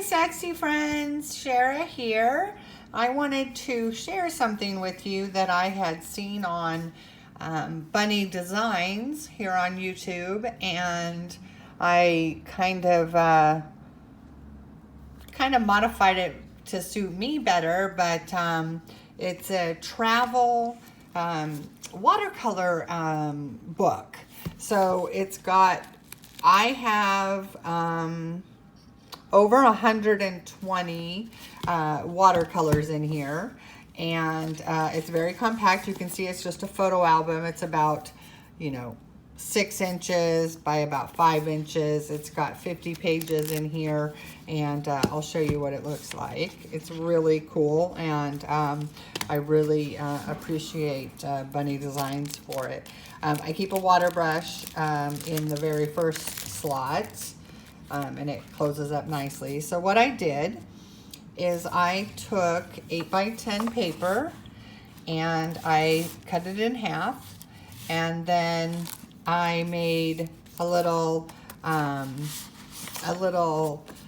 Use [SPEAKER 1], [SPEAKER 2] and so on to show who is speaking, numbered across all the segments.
[SPEAKER 1] sexy friends, Shara here. I wanted to share something with you that I had seen on Bunny Designs here on YouTube, and I kind of modified it to suit me better, but it's a travel watercolor book. So it's got, I have over 120 watercolors in here, and it's very compact. You can see it's just a photo album. It's about, 6 inches by about 5 inches. It's got 50 pages in here, and I'll show you what it looks like. It's really cool, and I really appreciate Bunny Designs for it. I keep a water brush in the very first slot, and it closes up nicely. So what I did is I took 8x10 paper and I cut it in half, and then I made a little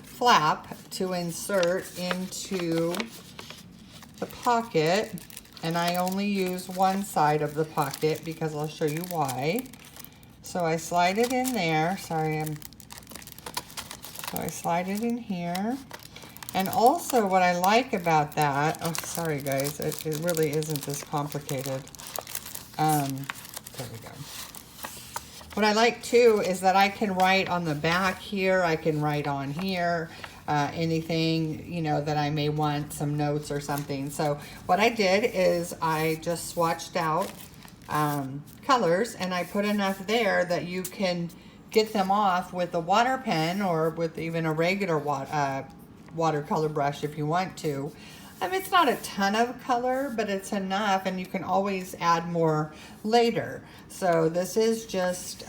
[SPEAKER 1] flap to insert into the pocket, and I only use one side of the pocket because I'll show you why. So I slide it in there. So I slide it in here. And also what I like about that, oh sorry guys, it really isn't this complicated. There we go. What I like too is that I can write on the back here, I can write on here, anything, that I may want, some notes or something. So what I did is I just swatched out colors, and I put enough there that you can get them off with a water pen or with even a regular watercolor brush if you want to. It's not a ton of color, but it's enough, and you can always add more later. So this is just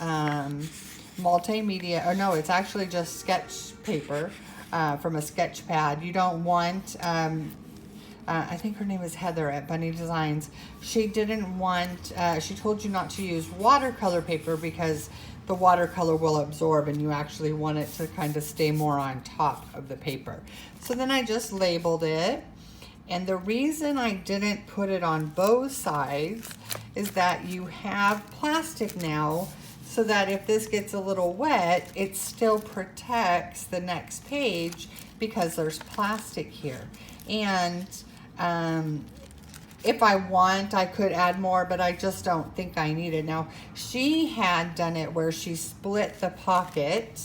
[SPEAKER 1] multimedia, or no, it's actually just sketch paper from a sketch pad. You don't want, I think her name is Heather at Bunny Designs. She didn't want, she told you not to use watercolor paper because the watercolor will absorb, and you actually want it to kind of stay more on top of the paper. So then I just labeled it. And the reason I didn't put it on both sides is that you have plastic now, so that if this gets a little wet, it still protects the next page because there's plastic here. And if I want, I could add more, but I just don't think I need it. Now, she had done it where she split the pocket,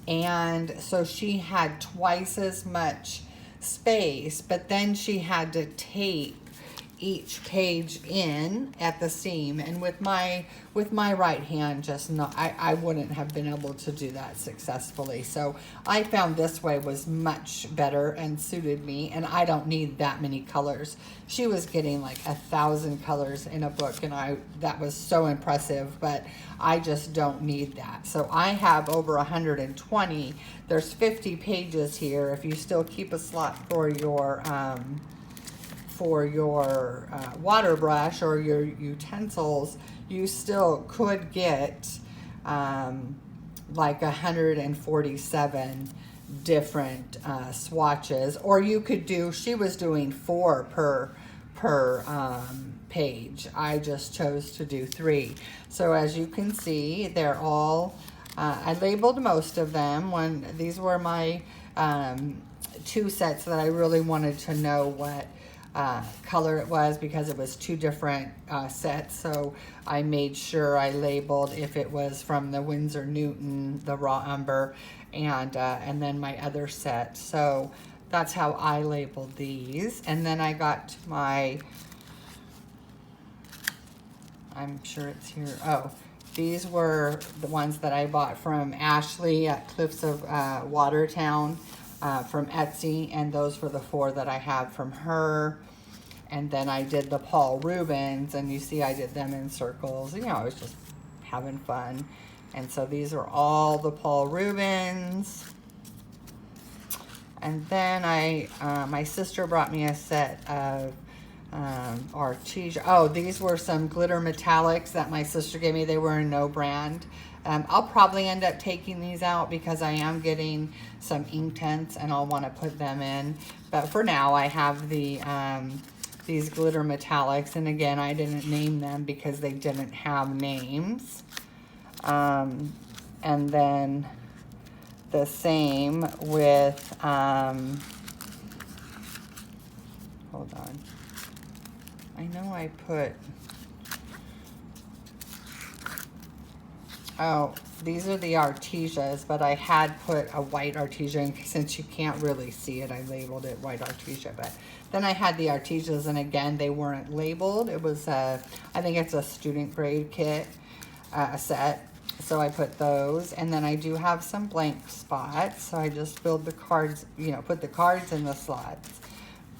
[SPEAKER 1] and so she had twice as much space, but then she had to tape each page in at the seam, and with my right hand, just not, I wouldn't have been able to do that successfully. So I found this way was much better and suited me, and I don't need that many colors. She was getting like 1,000 colors in a book, and that was so impressive, but I just don't need that. So I have over 120. There's 50 pages here. If you still keep a slot for your water brush or your utensils, you still could get like 147 different swatches, or you could do, she was doing 4 per page. I just chose to do 3. So as you can see, they're all, I labeled most of them. These were my 2 sets that I really wanted to know what color it was, because it was 2 different sets. So I made sure I labeled if it was from the Winsor Newton, the raw umber, and then my other set. So that's how I labeled these. And then I got my, I'm sure it's here. Oh, these were the ones that I bought from Ashley at Cliffs of Watertown from Etsy, and those were the 4 that I have from her. And then I did the Paul Rubens, and you see I did them in circles. I was just having fun. And so these are all the Paul Rubens. And then my sister brought me a set of these were some glitter metallics that my sister gave me. They were a no brand. I'll probably end up taking these out because I am getting some Inktense and I'll want to put them in. But for now, I have the these glitter metallics. And again, I didn't name them because they didn't have names. And then the same with, hold on. I know I put, oh, these are the Artesias, but I had put a white Artesia, and since you can't really see it, I labeled it white Artesia. But then I had the Artesias, and again, they weren't labeled. It was I think it's a student grade kit, set. So I put those, and then I do have some blank spots. So I just filled the cards, you know, put the cards in the slots,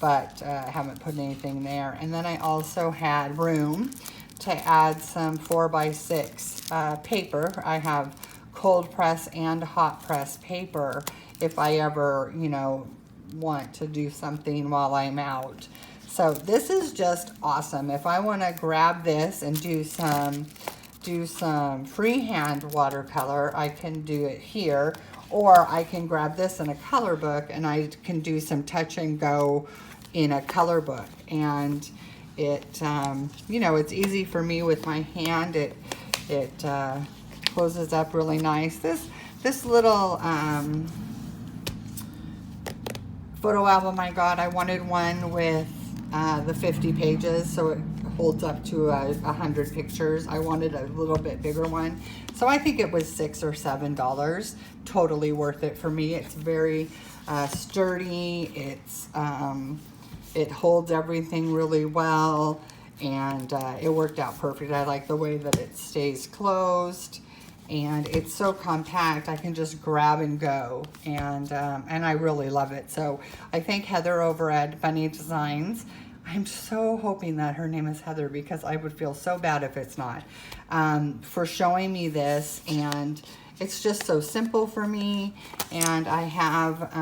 [SPEAKER 1] but I haven't put anything there. And then I also had room to add some 4x6 paper. I have cold press and hot press paper if I ever, you know, want to do something while I'm out. So this is just awesome. If I want to grab this and do some freehand watercolor, I can do it here, or I can grab this in a color book and I can do some touch and go in a color book. And it, you know, it's easy for me with my hand. It closes up really nice. This little photo album I got, I wanted one with the 50 pages, so it holds up to 100 pictures. I wanted a little bit bigger one, so I think it was $6 or $7. Totally worth it for me. It's very sturdy. It's it holds everything really well, and it worked out perfect. I like the way that it stays closed, and it's so compact. I can just grab and go, and I really love it. So I thank Heather over at Bunny Designs. I'm so hoping that her name is Heather, because I would feel so bad if it's not, for showing me this. And it's just so simple for me. And I have,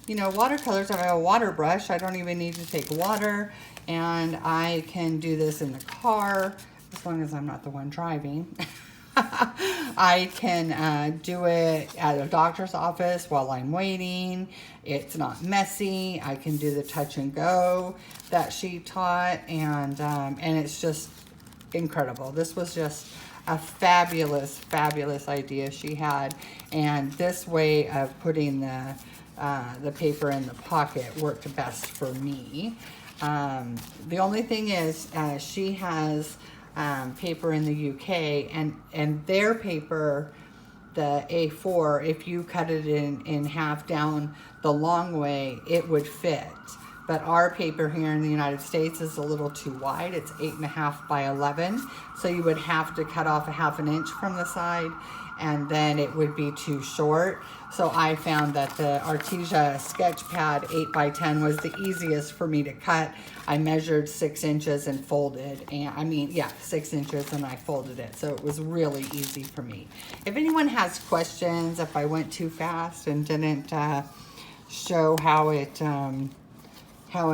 [SPEAKER 1] you know, watercolors. I have a water brush. I don't even need to take water. And I can do this in the car, as long as I'm not the one driving. I can do it at a doctor's office while I'm waiting. It's not messy. I can do the touch and go that she taught, and it's just incredible. This was just a fabulous, fabulous idea she had, and this way of putting the paper in the pocket worked best for me. The only thing is, she has paper in the UK, and their paper, the A4, if you cut it in half down the long way, it would fit. But our paper here in the United States is a little too wide. It's 8.5 by 11, so you would have to cut off a ½ inch from the side, and then it would be too short. So I found that the Artesia sketch pad 8 by 10 was the easiest for me to cut. I measured 6 inches and folded, and 6 inches, and I folded it. So it was really easy for me. If anyone has questions, if I went too fast and didn't show how it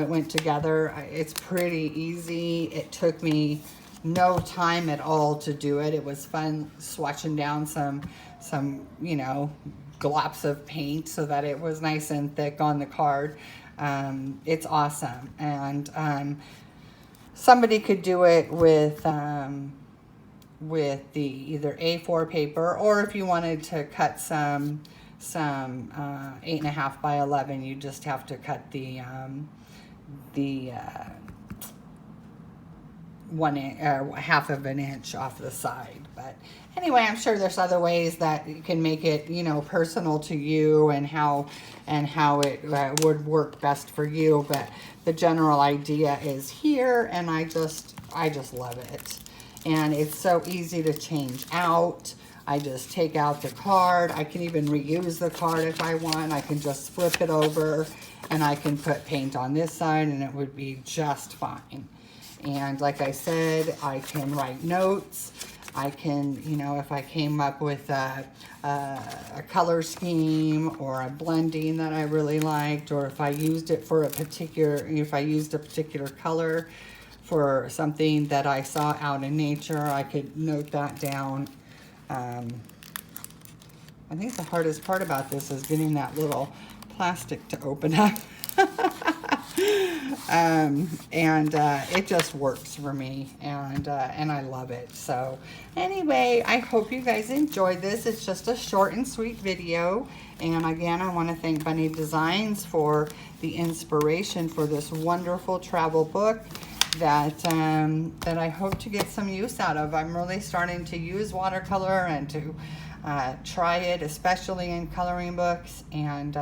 [SPEAKER 1] went together, it's pretty easy. It took me no time at all to do it. It was fun swatching down some you know, glops of paint so that it was nice and thick on the card. It's awesome. And somebody could do it with the either A4 paper, or if you wanted to cut some 8.5 by 11, you just have to cut the 1/2 inch off the side. But anyway, I'm sure there's other ways that you can make it, you know, personal to you, and how it would work best for you. But the general idea is here, and I just love it. And it's so easy to change out. I just take out the card. I can even reuse the card if I want. I can just flip it over, and I can put paint on this side, and it would be just fine. And like I said, I can write notes. I can, you know, if I came up with a color scheme or a blending that I really liked, or if I used it for a particular color for something that I saw out in nature, I could note that down I think the hardest part about this is getting that little plastic to open up. It just works for me, and I love it. So anyway, I hope you guys enjoyed this. It's just a short and sweet video, and again, I want to thank Bunny Designs for the inspiration for this wonderful travel book that that I hope to get some use out of. I'm really starting to use watercolor and to try it, especially in coloring books, and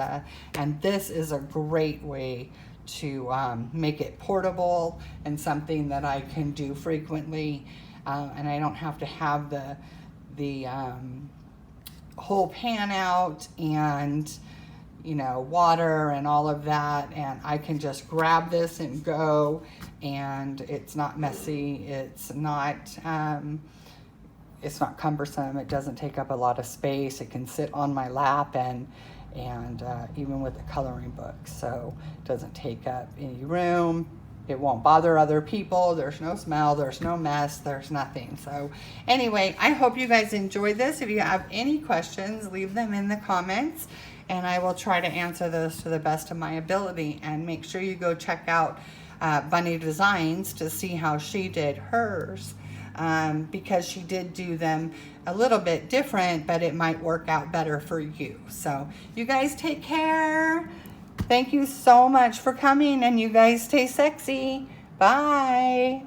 [SPEAKER 1] this is a great way to make it portable and something that I can do frequently, and I don't have to have the whole pan out and, you know, water and all of that, and I can just grab this and go, and it's not messy, it's not cumbersome, it doesn't take up a lot of space, it can sit on my lap, and even with a coloring book, so it doesn't take up any room, it won't bother other people, there's no smell, there's no mess, there's nothing. So anyway, I hope you guys enjoyed this. If you have any questions, leave them in the comments, and I will try to answer those to the best of my ability. And make sure you go check out Bunny Designs to see how she did hers, because she did do them a little bit different, but it might work out better for you. So you guys take care. Thank you so much for coming, and you guys stay sexy. Bye.